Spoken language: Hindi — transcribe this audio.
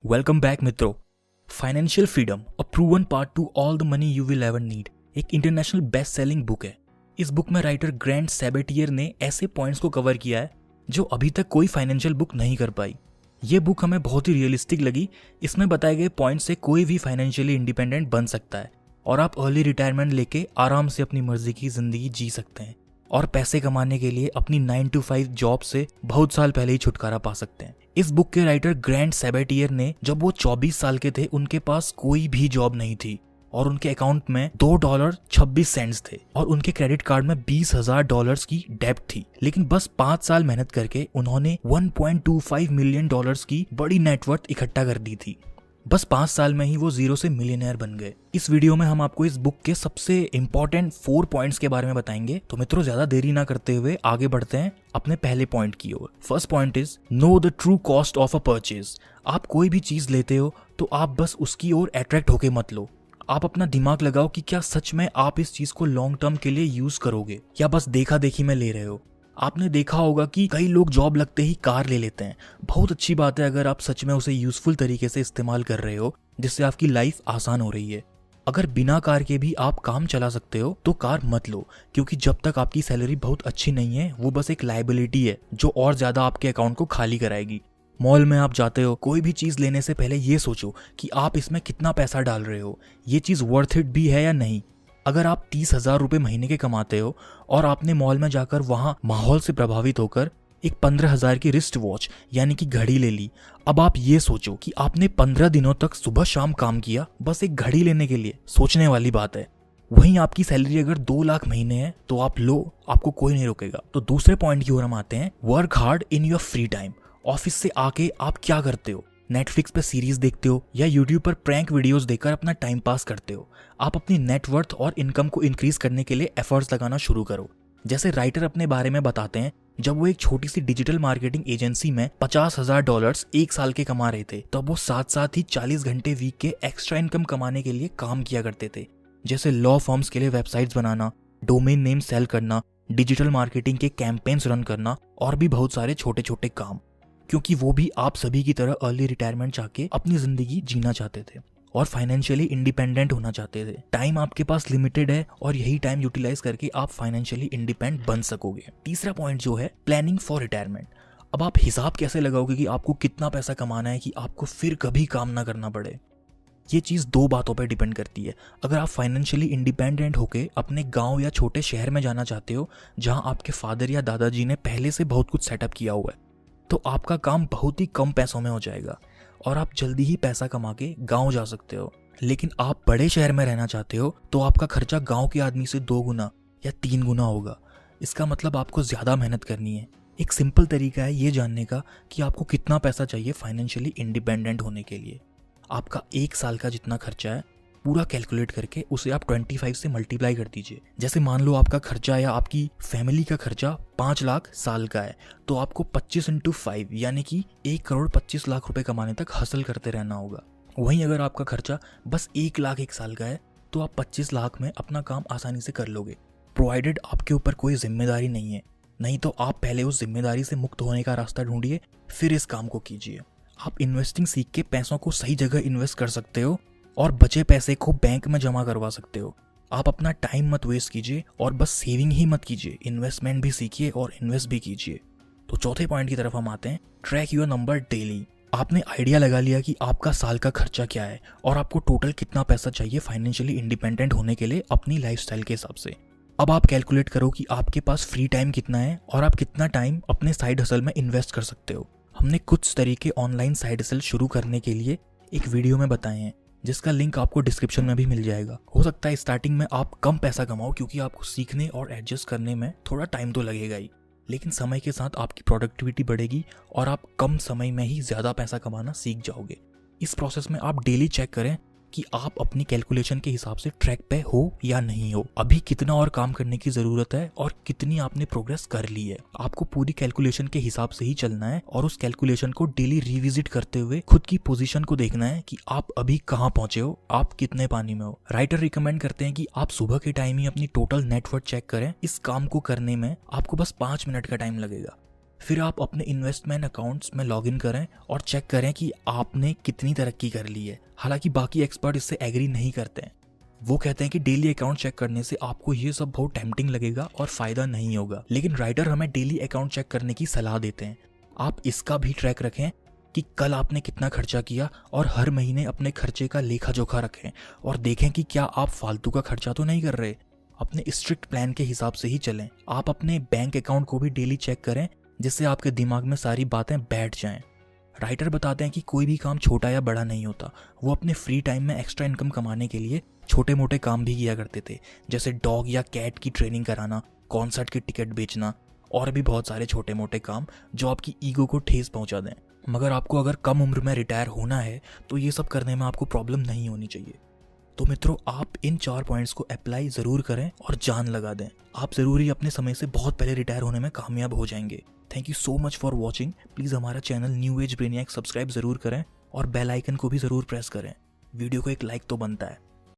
वेलकम बैक मित्रों। Financial freedom a proven path to all the money you will ever need एक इंटरनेशनल बेस्ट सेलिंग बुक है। इस बुक में राइटर ग्रैंट सैबेटियर ने ऐसे पॉइंट्स को कवर किया है जो अभी तक कोई फाइनेंशियल बुक नहीं कर पाई। ये बुक हमें बहुत ही रियलिस्टिक लगी। इसमें बताए गए पॉइंट्स से कोई भी फाइनेंशियली इंडिपेंडेंट बन सकता है और आप अर्ली रिटायरमेंट लेके आराम से अपनी मर्जी की जिंदगी जी सकते हैं और पैसे कमाने के लिए अपनी 9 to 5 जॉब से बहुत साल पहले ही छुटकारा पा सकते हैं। इस बुक के राइटर ग्रैंट सैबेटियर ने जब वो 24 साल के थे उनके पास कोई भी जॉब नहीं थी और उनके अकाउंट में $2.26 थे और उनके क्रेडिट कार्ड में $20,000 की डेब्ट थी। लेकिन बस 5 साल मेहनत करके उन्होंने $1.25 मिलियन की बड़ी नेटवर्थ इकट्ठा कर दी थी। बस 5 साल में ही वो जीरो से मिलियनेयर बन गए। इस वीडियो में हम आपको इस बुक के सबसे इंपॉर्टेंट 4 पॉइंट्स के बारे में बताएंगे। तो मित्रों, ज्यादा देरी ना करते हुए आगे बढ़ते हैं अपने पहले पॉइंट की ओर। First point is know the true cost of a purchase. आप कोई भी चीज लेते हो तो आप बस उसकी ओर अट्रैक्ट होके मत लो। आप अपना दिमाग लगाओ कि क्या सच में आप इस चीज को लॉन्ग टर्म के लिए यूज करोगे या बस देखा देखी में ले रहे हो। आपने देखा होगा कि कई लोग जॉब लगते ही कार ले लेते हैं। बहुत अच्छी बात है अगर आप सच में उसे यूजफुल तरीके से इस्तेमाल कर रहे हो जिससे आपकी लाइफ आसान हो रही है। अगर बिना कार के भी आप काम चला सकते हो तो कार मत लो, क्योंकि जब तक आपकी सैलरी बहुत अच्छी नहीं है वो बस एक लायबिलिटी है जो और ज्यादा आपके अकाउंट को खाली कराएगी। मॉल में आप जाते हो, कोई भी चीज लेने से पहले ये सोचो कि आप इसमें कितना पैसा डाल रहे हो, ये चीज वर्थ इट भी है या नहीं। अगर आप 30,000 रुपए महीने के कमाते हो और आपने मॉल में जाकर वहां माहौल से प्रभावित होकर एक 15,000 की रिस्ट वॉच यानी कि घड़ी ले ली, अब आप ये सोचो कि आपने 15 दिनों तक सुबह शाम काम किया बस एक घड़ी लेने के लिए। सोचने वाली बात है। वहीं आपकी सैलरी अगर 2 लाख महीने है तो आप लो, आपको कोई नहीं रोकेगा। तो दूसरे पॉइंट की ओर हम आते हैं। Work hard in your free time. Office से आके आप क्या करते हो? नेटफ्लिक्स पे सीरीज देखते हो या यूट्यूब पर प्रैंक वीडियोस देखकर अपना टाइम पास करते हो? आप अपनी नेटवर्थ और इनकम को इंक्रीज करने के लिए एफर्ट्स लगाना शुरू करो। जैसे राइटर अपने बारे में बताते हैं, जब वो एक छोटी सी डिजिटल मार्केटिंग एजेंसी में $50,000 एक साल के कमा रहे थे तब वो साथ साथ ही 40 घंटे वीक के एक्स्ट्रा इनकम कमाने के लिए काम किया करते थे। जैसे लॉ फर्म्स के लिए वेबसाइट्स बनाना, डोमेन नेम सेल करना, डिजिटल मार्केटिंग के कैंपेन्स रन करना और भी बहुत सारे छोटे छोटे काम, क्योंकि वो भी आप सभी की तरह अर्ली रिटायरमेंट चाहके अपनी जिंदगी जीना चाहते थे और फाइनेंशियली इंडिपेंडेंट होना चाहते थे। टाइम आपके पास लिमिटेड है और यही टाइम यूटिलाइज करके आप फाइनेंशियली इंडिपेंडेंट बन सकोगे। तीसरा पॉइंट जो है प्लानिंग फॉर रिटायरमेंट। अब आप हिसाब कैसे लगाओगे कि आपको कितना पैसा कमाना है कि आपको फिर कभी काम ना करना पड़े? ये चीज 2 बातों पर डिपेंड करती है। अगर आप फाइनेंशियली इंडिपेंडेंट होके अपने गांव या छोटे शहर में जाना चाहते हो जहां आपके फादर या दादाजी ने पहले से बहुत कुछ सेटअप किया हुआ है, तो आपका काम बहुत ही कम पैसों में हो जाएगा और आप जल्दी ही पैसा कमा के गांव जा सकते हो। लेकिन आप बड़े शहर में रहना चाहते हो तो आपका खर्चा गांव के आदमी से 2 गुना या 3 गुना होगा। इसका मतलब आपको ज्यादा मेहनत करनी है। एक सिंपल तरीका है ये जानने का कि आपको कितना पैसा चाहिए फाइनेंशियली इंडिपेंडेंट होने के लिए। आपका 1 साल का जितना खर्चा है पूरा कैलकुलेट करके उसे आप 25 से मल्टीप्लाई कर दीजिए। जैसे मान लो आपका खर्चा या आपकी फैमिली का खर्चा 5 लाख साल का है तो आपको 25 into 5 यानी कि 1,25,00,000 रुपए कमाने तक हासिल करते रहना होगा। वहीं अगर आपका खर्चा बस 1 लाख 1 साल का है तो आप 25 लाख में अपना काम आसानी से कर लोगे, प्रोवाइडेड आपके ऊपर कोई जिम्मेदारी नहीं है। नहीं तो आप पहले उस जिम्मेदारी से मुक्त होने का रास्ता ढूंढिए, फिर इस काम को कीजिए। आप इन्वेस्टिंग सीख के पैसों को सही जगह इन्वेस्ट कर सकते हो और बचे पैसे को बैंक में जमा करवा सकते हो। आप अपना टाइम मत वेस्ट कीजिए और बस सेविंग ही मत कीजिए, इन्वेस्टमेंट भी सीखिए और इन्वेस्ट भी कीजिए। तो चौथे पॉइंट की तरफ हम आते हैं। Track your number daily. आपने आइडिया लगा लिया कि आपका साल का खर्चा क्या है और आपको टोटल कितना पैसा चाहिए फाइनेंशियली इंडिपेंडेंट होने के लिए अपनी लाइफस्टाइल के हिसाब से। अब आप कैलकुलेट करो कि आपके पास फ्री टाइम कितना है और आप कितना टाइम अपने साइड हसल में इन्वेस्ट कर सकते हो। हमने कुछ तरीके ऑनलाइन साइड हसल शुरू करने के लिए एक वीडियो में बताए हैं जिसका लिंक आपको डिस्क्रिप्शन में भी मिल जाएगा। हो सकता है स्टार्टिंग में आप कम पैसा कमाओ क्योंकि आपको सीखने और एडजस्ट करने में थोड़ा टाइम तो लगेगा ही, लेकिन समय के साथ आपकी प्रोडक्टिविटी बढ़ेगी और आप कम समय में ही ज्यादा पैसा कमाना सीख जाओगे। इस प्रोसेस में आप डेली चेक करें कि आप अपनी कैलकुलेशन के हिसाब से ट्रैक पे हो या नहीं हो, अभी कितना और काम करने की जरूरत है और कितनी आपने प्रोग्रेस कर ली है। आपको पूरी कैलकुलेशन के हिसाब से ही चलना है और उस कैलकुलेशन को डेली रिविजिट करते हुए खुद की पोजीशन को देखना है कि आप अभी कहाँ पहुंचे हो, आप कितने पानी में हो। राइटर रिकमेंड करते हैं कि आप सुबह के टाइम ही अपनी टोटल नेटवर्थ चेक करें। इस काम को करने में आपको बस 5 मिनट का टाइम लगेगा। फिर आप अपने इन्वेस्टमेंट अकाउंट्स में लॉगिन करें और चेक करें कि आपने कितनी तरक्की कर ली है। हालांकि बाकी एक्सपर्ट इससे एग्री नहीं करते हैं। वो कहते हैं कि डेली अकाउंट चेक करने से आपको ये सब बहुत टेम्पटिंग लगेगा और फायदा नहीं होगा, लेकिन राइटर हमें डेली अकाउंट चेक करने की सलाह देते हैं। आप इसका भी ट्रैक रखें कि कल आपने कितना खर्चा किया और हर महीने अपने खर्चे का लेखा जोखा रखें और देखें कि क्या आप फालतू का खर्चा तो नहीं कर रहे। अपने स्ट्रिक्ट प्लान के हिसाब से ही चलें। आप अपने बैंक अकाउंट को भी डेली चेक करें जिससे आपके दिमाग में सारी बातें बैठ जाएं। राइटर बताते हैं कि कोई भी काम छोटा या बड़ा नहीं होता। वो अपने फ्री टाइम में एक्स्ट्रा इनकम कमाने के लिए छोटे मोटे काम भी किया करते थे, जैसे डॉग या कैट की ट्रेनिंग कराना, कॉन्सर्ट की टिकट बेचना और भी बहुत सारे छोटे मोटे काम जो आपकी ईगो को ठेस पहुंचा दें। मगर आपको अगर कम उम्र में रिटायर होना है तो ये सब करने में आपको प्रॉब्लम नहीं होनी चाहिए। तो मित्रों, आप इन 4 पॉइंट्स को अप्लाई ज़रूर करें और जान लगा दें। आप ज़रूर ही अपने समय से बहुत पहले रिटायर होने में कामयाब हो जाएंगे। Thank you so much for watching. Please हमारा चैनल न्यू एज ब्रेनियाक सब्सक्राइब ज़रूर करें और बेल आइकन को भी ज़रूर प्रेस करें। वीडियो को एक लाइक तो बनता है।